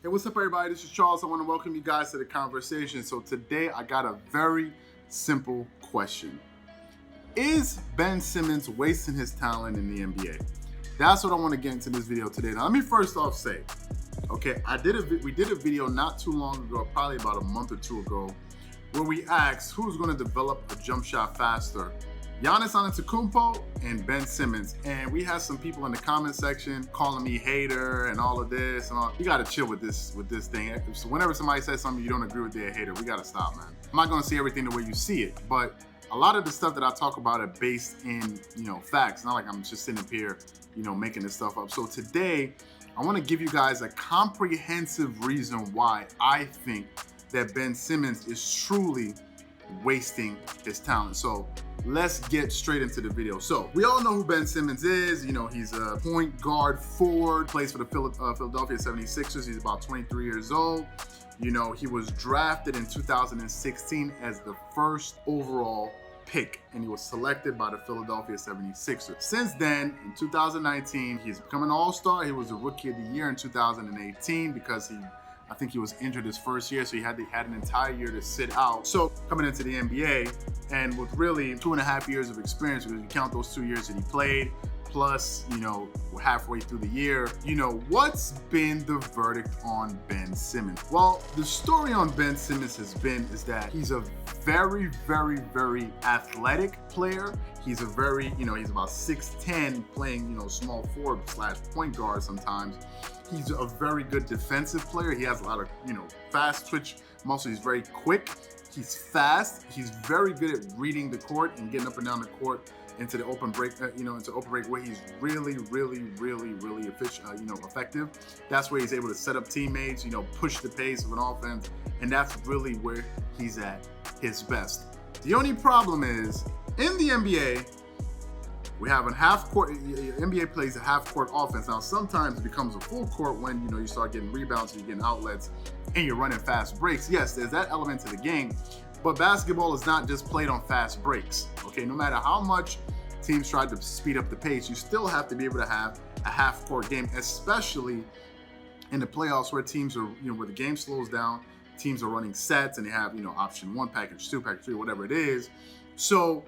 Hey, what's up everybody? This is Charles. I want to welcome you guys to the conversation. So today I got a very simple question. Is Ben Simmons wasting his talent in the NBA? That's what I want to get into this video today. Now let me first off say, okay, we did a video not too long ago, probably about a month or two ago, where we asked who's going to develop a jump shot faster, Giannis Antetokounmpo and Ben Simmons. And we had some people in the comment section calling me hater and all of this and all. You gotta chill with this thing. So whenever somebody says something you don't agree with, they're a hater. We gotta stop, man. I'm not gonna see everything the way you see it, but a lot of the stuff that I talk about are based in, facts. Not like I'm just sitting up here, making this stuff up. So today, I wanna give you guys a comprehensive reason why I think that Ben Simmons is truly wasting his talent. So let's get straight into the video. So we all know who Ben Simmons is. He's a point guard forward, plays for the Philadelphia 76ers. He's about 23 years old. He was drafted in 2016 as the first overall pick, and he was selected by the Philadelphia 76ers. Since then, in 2019, he's become an all-star. He was a rookie of the year in 2018 because I think he was injured his first year, so he had an entire year to sit out. So coming into the NBA, and with really 2.5 years of experience, because you count those 2 years that he played, plus, halfway through the year, what's been the verdict on Ben Simmons? Well, the story on Ben Simmons is that he's a very, very, very athletic player. He's a very, he's about 6'10", playing, small forward / point guard sometimes. He's a very good defensive player. He has a lot of, fast twitch muscle. He's very quick. He's fast. He's very good at reading the court and getting up and down the court into the open break, into open break where he's really, really, really, really efficient, effective. That's where he's able to set up teammates, push the pace of an offense, and that's really where he's at his best. The only problem is, in the NBA, we have a half-court, NBA plays a half-court offense. Now, sometimes it becomes a full court when, you start getting rebounds, you're getting outlets, and you're running fast breaks. Yes, there's that element to the game, but basketball is not just played on fast breaks, okay? No matter how much teams try to speed up the pace, you still have to be able to have a half-court game, especially in the playoffs where teams are, where the game slows down, teams are running sets, and they have, option 1, package 2, package 3, whatever it is. So,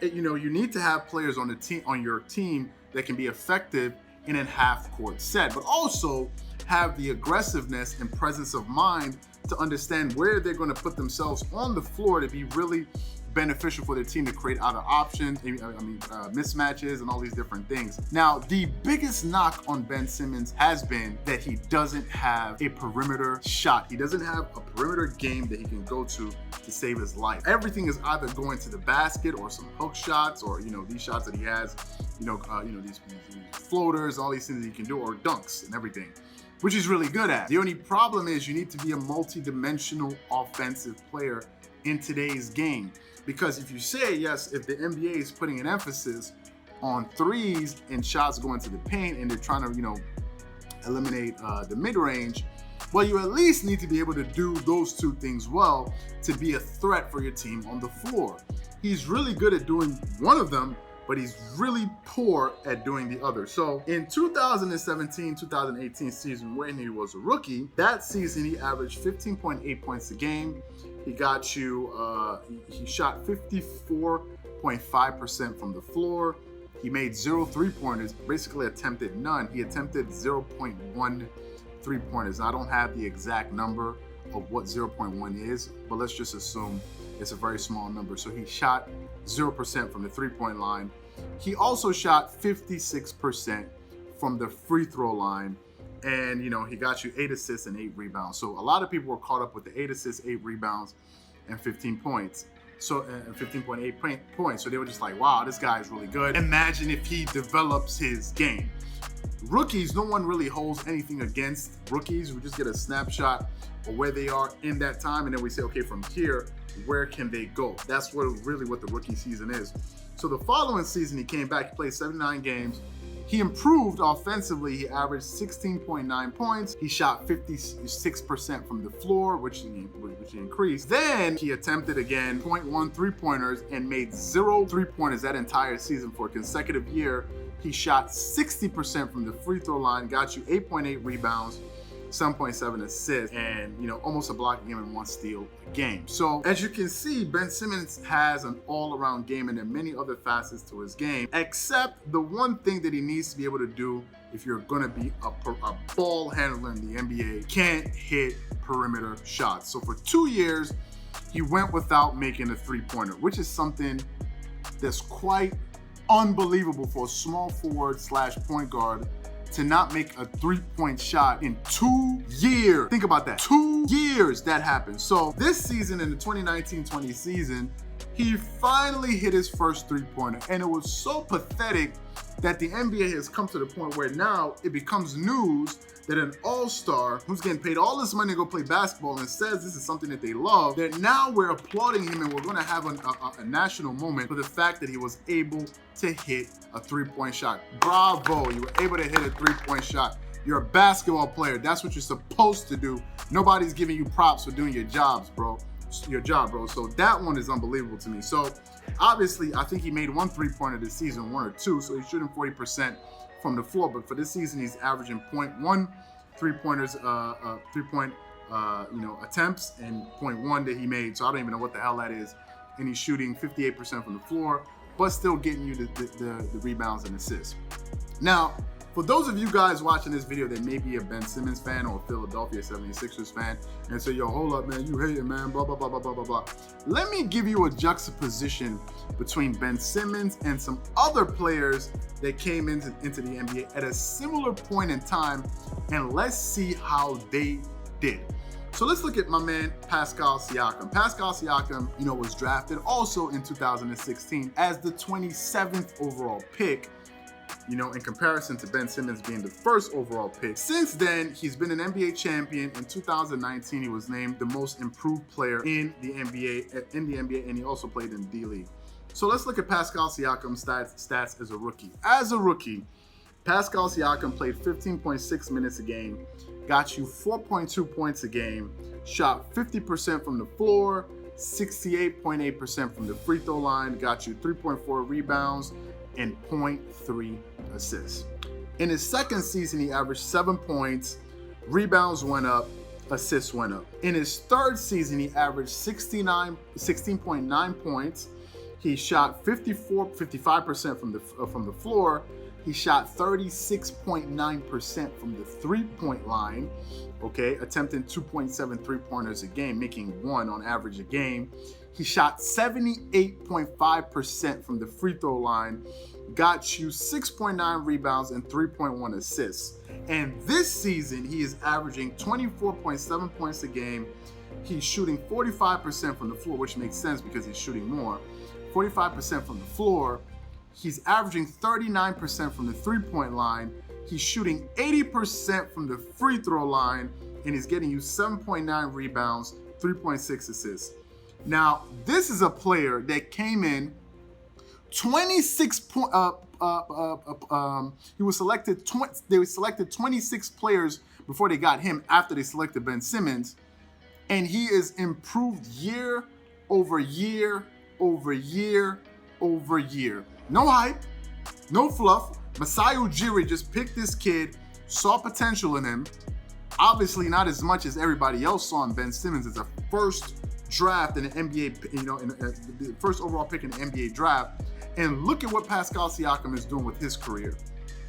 you need to have players on the team, on your team, that can be effective in a half-court set, but also have the aggressiveness and presence of mind to understand where they're going to put themselves on the floor to be really beneficial for their team to create other options, mismatches, and all these different things. Now, the biggest knock on Ben Simmons has been that he doesn't have a perimeter shot. He doesn't have a perimeter game that he can go to save his life. Everything is either going to the basket or some hook shots, or these shots that he has, these floaters, all these things that he can do, or dunks and everything, which he's really good at. The only problem is you need to be a multi-dimensional offensive player in today's game. Because if you say, yes, if the NBA is putting an emphasis on threes and shots going to the paint and they're trying to, eliminate the mid-range, well, you at least need to be able to do those two things well to be a threat for your team on the floor. He's really good at doing one of them, but he's really poor at doing the other. So in 2017-2018 season, when he was a rookie, that season he averaged 15.8 points a game. He got you, he shot 54.5% from the floor. He made 0 3-pointers, basically attempted none. He attempted 0.1 3-pointers. I don't have the exact number of what 0.1 is, but let's just assume it's a very small number. So he shot 0% from the 3-point line. He also shot 56% from the free throw line. And, he got you 8 assists and 8 rebounds. So a lot of people were caught up with the 8 assists, 8 rebounds, and 15 points. So 15.8 points. So they were just like, wow, this guy is really good. Imagine if he develops his game. Rookies, no one really holds anything against rookies. We just get a snapshot of where they are in that time. And then we say, okay, from here, where can they go? That's really what the rookie season is. So the following season, he came back, he played 79 games. He improved offensively. He averaged 16.9 points. He shot 56% from the floor, which he increased. Then he attempted again 0.1 3-pointers and made 0 3-pointers that entire season for a consecutive year. He shot 60% from the free throw line, got you 8.8 rebounds, 7.7 assists, and almost a block a game and 1 steal a game. So as you can see, Ben Simmons has an all-around game, and there are many other facets to his game, except the one thing that he needs to be able to do if you're going to be a ball handler in the NBA, can't hit perimeter shots. So for 2 years, he went without making a three-pointer, which is something that's quite unbelievable for a small forward / point guard to not make a three-point shot in 2 years. Think about that. 2 years that happened. So this season, in the 2019-20 season, he finally hit his first three-pointer, and it was so pathetic that the NBA has come to the point where now it becomes news that an all-star who's getting paid all this money to go play basketball and says this is something that they love, that now we're applauding him and we're going to have a national moment for the fact that he was able to hit a three-point shot. Bravo, you were able to hit a three-point shot. You're a basketball player. That's what you're supposed to do. Nobody's giving you props for doing your job, bro. So that one is unbelievable to me. So obviously, I think he made 1 3-pointer this season, 1 or 2, so he's shooting 40% from the floor. But for this season, he's averaging 0.1 3-pointers, three-point attempts, and 0.1 that he made. So I don't even know what the hell that is. And he's shooting 58% from the floor, but still getting you the rebounds and assists. Now, for those of you guys watching this video that may be a Ben Simmons fan or a Philadelphia 76ers fan and say, yo, hold up, man, you hate it, man, blah, blah, blah, blah, blah, blah, blah. Let me give you a juxtaposition between Ben Simmons and some other players that came into the NBA at a similar point in time, and let's see how they did. So let's look at my man, Pascal Siakam. Pascal Siakam, was drafted also in 2016 as the 27th overall pick, in comparison to Ben Simmons being the first overall pick. Since then, he's been an NBA champion. In 2019, he was named the most improved player in the NBA, and he also played in the D-League. So let's look at Pascal Siakam's stats as a rookie. As a rookie, Pascal Siakam played 15.6 minutes a game, got you 4.2 points a game, shot 50% from the floor, 68.8% from the free throw line, got you 3.4 rebounds, and 0.3 assists. In his second season, he averaged 7 points, rebounds went up, assists went up. In his third season, he averaged 16.9 points. He shot 55% from the floor. He shot 36.9% from the three-point line, attempting 2.7 three-pointers a game, making 1 on average a game. He shot 78.5% from the free throw line, got you 6.9 rebounds and 3.1 assists. And this season, he is averaging 24.7 points a game. He's shooting 45% from the floor, which makes sense because he's shooting more. 45% from the floor. He's averaging 39% from the three-point line. He's shooting 80% from the free throw line, and he's getting you 7.9 rebounds, 3.6 assists. Now, this is a player that came in 26 point. They selected 26 players before they got him after they selected Ben Simmons, and he is improved year over year over year over year. No hype, no fluff. Masai Ujiri just picked this kid, saw potential in him. Obviously, not as much as everybody else saw in Ben Simmons as a first draft in the NBA, the first overall pick in the NBA draft. And look at what Pascal Siakam is doing with his career.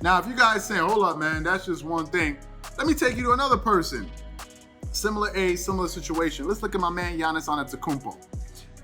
Now, if you guys saying, hold up, man, that's just one thing, let me take you to another person. Similar age, similar situation. Let's look at my man, Giannis Antetokounmpo.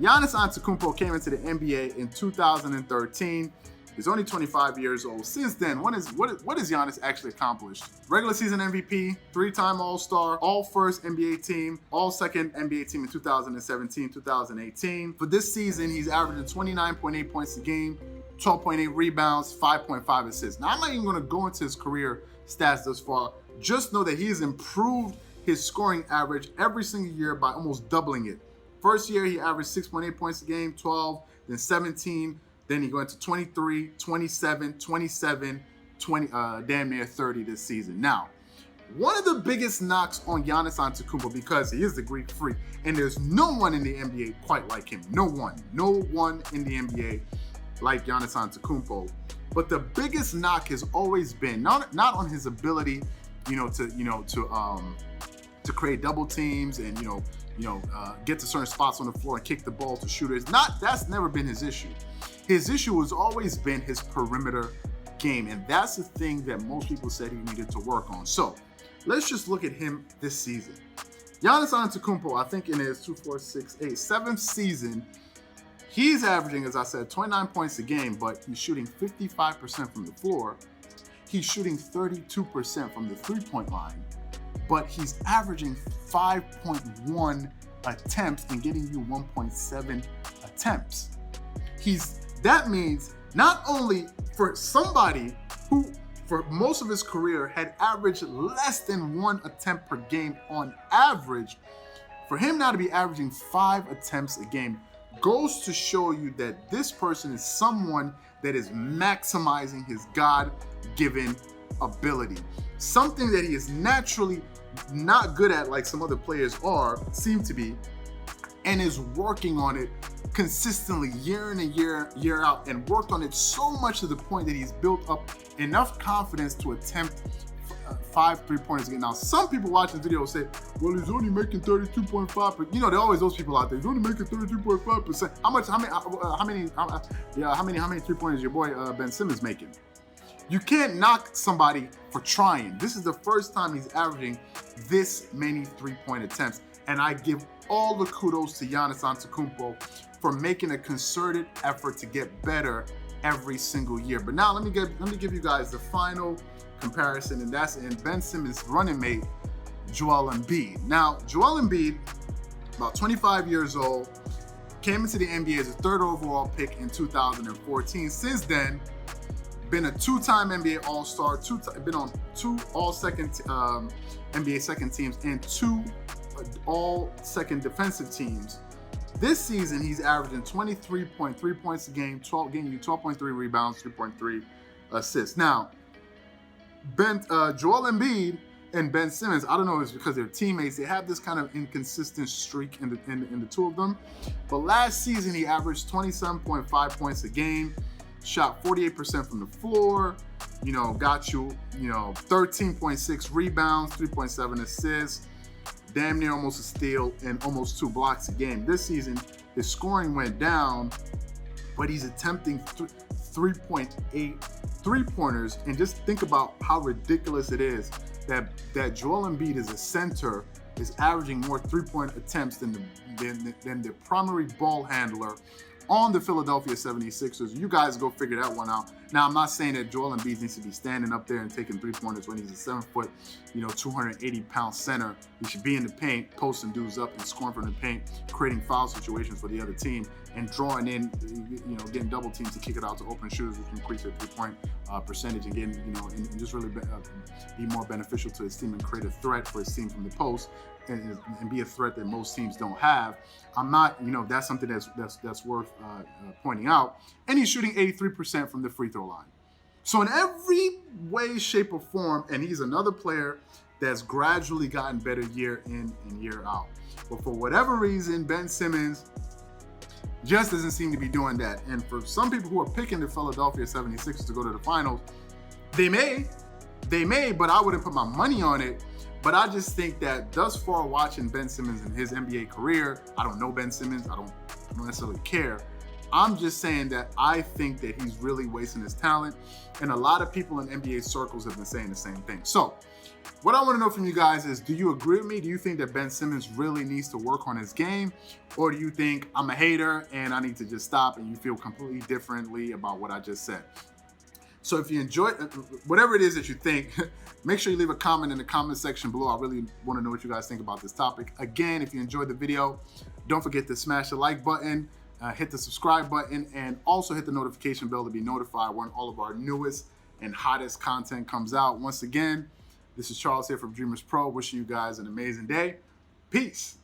Giannis Antetokounmpo came into the NBA in 2013. He's only 25 years old. Since then, what has Giannis actually accomplished? Regular season MVP, 3-time All-Star, All-First NBA team, All-Second NBA team in 2017, 2018. For this season, he's averaging 29.8 points a game, 12.8 rebounds, 5.5 assists. Now, I'm not even going to go into his career stats thus far. Just know that he has improved his scoring average every single year by almost doubling it. First year, he averaged 6.8 points a game, 12, then 17, then he went to 23, 27, 27, 20, damn near 30 this season. Now, one of the biggest knocks on Giannis Antetokounmpo, because he is the Greek freak, and there's no one in the NBA quite like him. No one in the NBA like Giannis Antetokounmpo. But the biggest knock has always been not on his ability to create double teams and get to certain spots on the floor and kick the ball to shooters. That's never been his issue. His issue has always been his perimeter game, and that's the thing that most people said he needed to work on. So let's just look at him this season. Giannis Antetokounmpo, I think in his 7th season, he's averaging, as I said, 29 points a game, but he's shooting 55% from the floor. He's shooting 32% from the three-point line, but he's averaging 5.1 attempts and getting you 1.7 attempts. That means not only for somebody who for most of his career had averaged less than 1 attempt per game on average, for him now to be averaging 5 attempts a game goes to show you that this person is someone that is maximizing his God-given ability. Something that he is naturally not good at like some other players seem to be, and is working on it consistently year in and year out, and worked on it so much to the point that he's built up enough confidence to attempt 5 3-pointers again. Now, some people watching the video say, well, he's only making 32.5%. There are always those people out there. He's only making 32.5%. How many 3-pointers your boy Ben Simmons making? You can't knock somebody for trying. This is the first time he's averaging this many 3-point attempts, and I give all the kudos to Giannis Antetokounmpo for making a concerted effort to get better every single year. But now let me give you guys the final comparison, and that's in Ben Simmons' running mate, Joel Embiid. Now, Joel Embiid, about 25 years old, came into the NBA as a 3rd overall pick in 2014. Since then, been a 2-time NBA All-Star, been on 2 All-Second NBA second teams and 2 All-Second defensive teams. This season, he's averaging 23.3 points a game, getting you 12.3 rebounds, 3.3 assists. Now, Joel Embiid and Ben Simmons, I don't know if it's because they're teammates, they have this kind of inconsistent streak in the two of them. But last season, he averaged 27.5 points a game, shot 48% from the floor, got you, 13.6 rebounds, 3.7 assists, damn near almost a steal, and almost 2 blocks a game. This season, his scoring went down, but he's attempting 3.8 3-pointers. And just think about how ridiculous it is that Joel Embiid as a center is averaging more 3-point attempts than the primary ball handler on the Philadelphia 76ers. You guys go figure that one out. Now, I'm not saying that Joel Embiid needs to be standing up there and taking 3-pointers when he's a 7-foot, 280-pound center. He should be in the paint, posting dudes up and scoring from the paint, creating foul situations for the other team, and drawing in, getting double teams to kick it out to open shooters, which can increase their 3-point percentage and getting, and just really be more beneficial to his team and create a threat for his team from the post. And be a threat that most teams don't have. I'm not, that's something that's worth pointing out. And he's shooting 83% from the free throw line. So in every way, shape, or form, and he's another player that's gradually gotten better year in and year out. But for whatever reason, Ben Simmons just doesn't seem to be doing that. And for some people who are picking the Philadelphia 76ers to go to the finals, they may, but I wouldn't put my money on it. But I just think that thus far, watching Ben Simmons in his NBA career, I don't know Ben Simmons, I don't necessarily care. I'm just saying that I think that he's really wasting his talent. And a lot of people in NBA circles have been saying the same thing. So what I want to know from you guys is, do you agree with me? Do you think that Ben Simmons really needs to work on his game? Or do you think I'm a hater and I need to just stop, and you feel completely differently about what I just said? So if you enjoyed, whatever it is that you think, make sure you leave a comment in the comment section below. I really want to know what you guys think about this topic. Again, if you enjoyed the video, don't forget to smash the like button, hit the subscribe button, and also hit the notification bell to be notified when all of our newest and hottest content comes out. Once again, this is Charles here from DreamersPro, wishing you guys an amazing day. Peace.